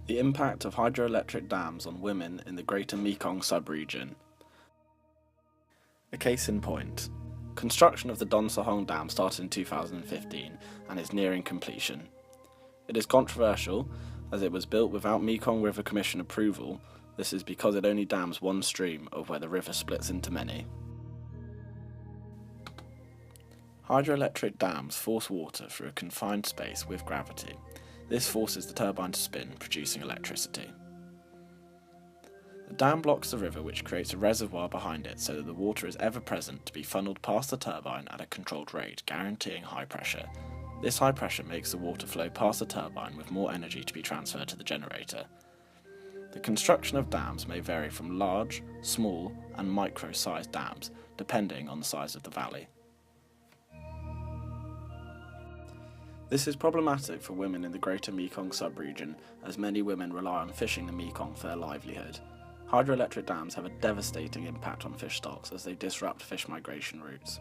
The impact of hydroelectric dams on women in the Greater Mekong subregion. A case in point. Construction of the Don Sahong Dam started in 2015 and is nearing completion. It is controversial as it was built without Mekong River Commission approval. This is because it only dams one stream of where the river splits into many. Hydroelectric dams force water through a confined space with gravity. This forces the turbine to spin, producing electricity. The dam blocks the river, which creates a reservoir behind it so that the water is ever present to be funneled past the turbine at a controlled rate, guaranteeing high pressure. This high pressure makes the water flow past the turbine with more energy to be transferred to the generator. The construction of dams may vary from large, small, and micro-sized dams, depending on the size of the valley. This is problematic for women in the Greater Mekong subregion, as many women rely on fishing the Mekong for their livelihood. Hydroelectric dams have a devastating impact on fish stocks as they disrupt fish migration routes.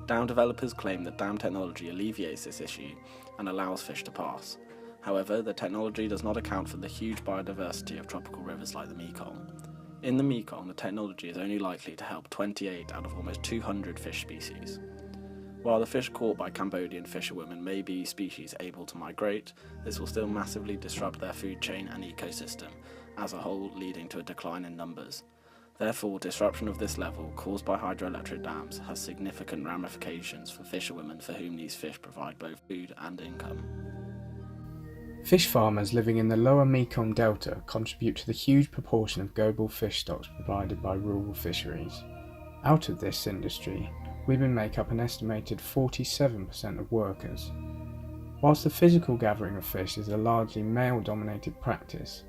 Dam developers claim that dam technology alleviates this issue and allows fish to pass. However, the technology does not account for the huge biodiversity of tropical rivers like the Mekong. In the Mekong, the technology is only likely to help 28 out of almost 200 fish species. While the fish caught by Cambodian fisherwomen may be species able to migrate, this will still massively disrupt their food chain and ecosystem as a whole, leading to a decline in numbers. Therefore, disruption of this level caused by hydroelectric dams has significant ramifications for fisherwomen for whom these fish provide both food and income. Fish farmers living in the lower Mekong Delta contribute to the huge proportion of global fish stocks provided by rural fisheries. Out of this industry, women make up an estimated 47% of workers. Whilst the physical gathering of fish is a largely male-dominated practice,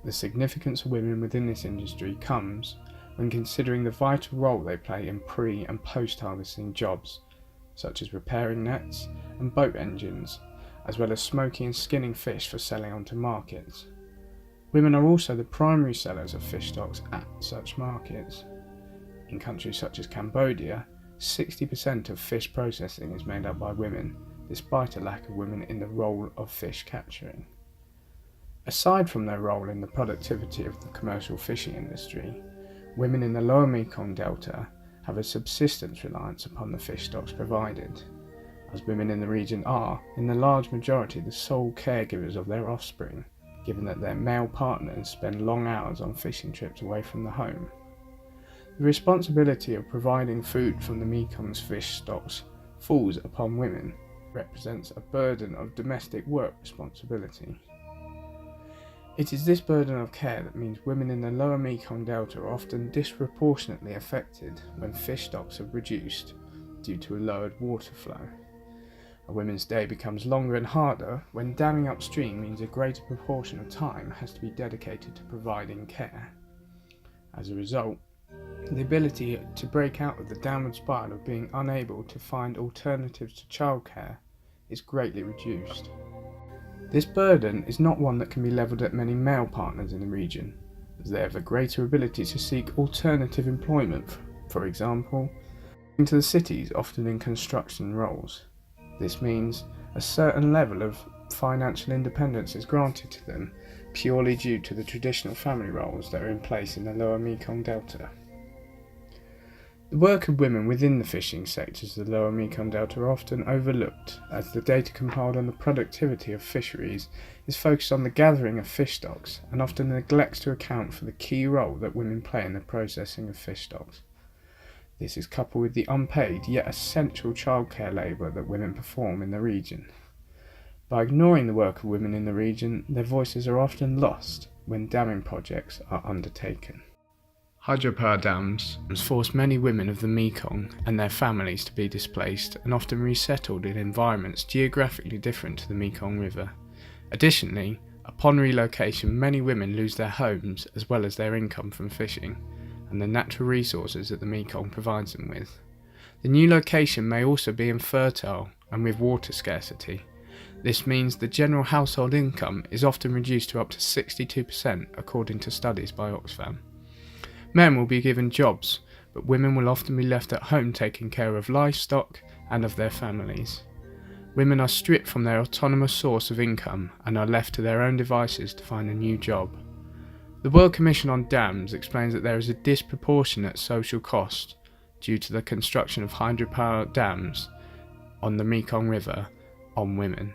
the significance of women within this industry comes when considering the vital role they play in pre- and post-harvesting jobs, such as repairing nets and boat engines, as well as smoking and skinning fish for selling onto markets. Women are also the primary sellers of fish stocks at such markets. In countries such as Cambodia, 60% of fish processing is made up by women, despite a lack of women in the role of fish capturing. Aside from their role in the productivity of the commercial fishing industry, women in the lower Mekong Delta have a subsistence reliance upon the fish stocks provided, as women in the region are, in the large majority, the sole caregivers of their offspring, given that their male partners spend long hours on fishing trips away from the home. The responsibility of providing food from the Mekong's fish stocks falls upon women, represents a burden of domestic work responsibility. It is this burden of care that means women in the lower Mekong Delta are often disproportionately affected when fish stocks are reduced due to a lowered water flow. A woman's day becomes longer and harder when damming upstream means a greater proportion of time has to be dedicated to providing care. As a result, the ability to break out of the downward spiral of being unable to find alternatives to childcare is greatly reduced. This burden is not one that can be levelled at many male partners in the region, as they have a greater ability to seek alternative employment, for example, into the cities often in construction roles. This means a certain level of financial independence is granted to them purely due to the traditional family roles that are in place in the lower Mekong Delta. The work of women within the fishing sectors of the lower Mekong Delta are often overlooked, as the data compiled on the productivity of fisheries is focused on the gathering of fish stocks and often neglects to account for the key role that women play in the processing of fish stocks. This is coupled with the unpaid yet essential childcare labour that women perform in the region. By ignoring the work of women in the region, their voices are often lost when damming projects are undertaken. Hydropower dams force many women of the Mekong and their families to be displaced and often resettled in environments geographically different to the Mekong River. Additionally, upon relocation, many women lose their homes as well as their income from fishing and the natural resources that the Mekong provides them with. The new location may also be infertile and with water scarcity. This means the general household income is often reduced to up to 62% according to studies by Oxfam. Men will be given jobs, but women will often be left at home taking care of livestock and of their families. Women are stripped from their autonomous source of income and are left to their own devices to find a new job. The World Commission on Dams explains that there is a disproportionate social cost due to the construction of hydropower dams on the Mekong River on women.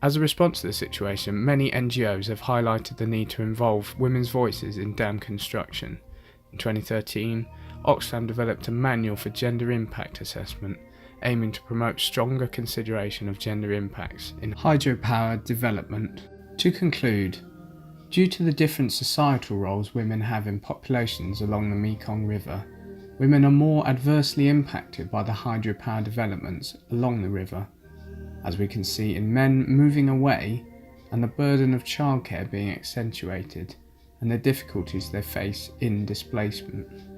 As a response to the situation, many NGOs have highlighted the need to involve women's voices in dam construction. In 2013, Oxfam developed a manual for gender impact assessment, aiming to promote stronger consideration of gender impacts in hydropower development. To conclude, due to the different societal roles women have in populations along the Mekong River, women are more adversely impacted by the hydropower developments along the river, as we can see in men moving away and the burden of childcare being accentuated and the difficulties they face in displacement.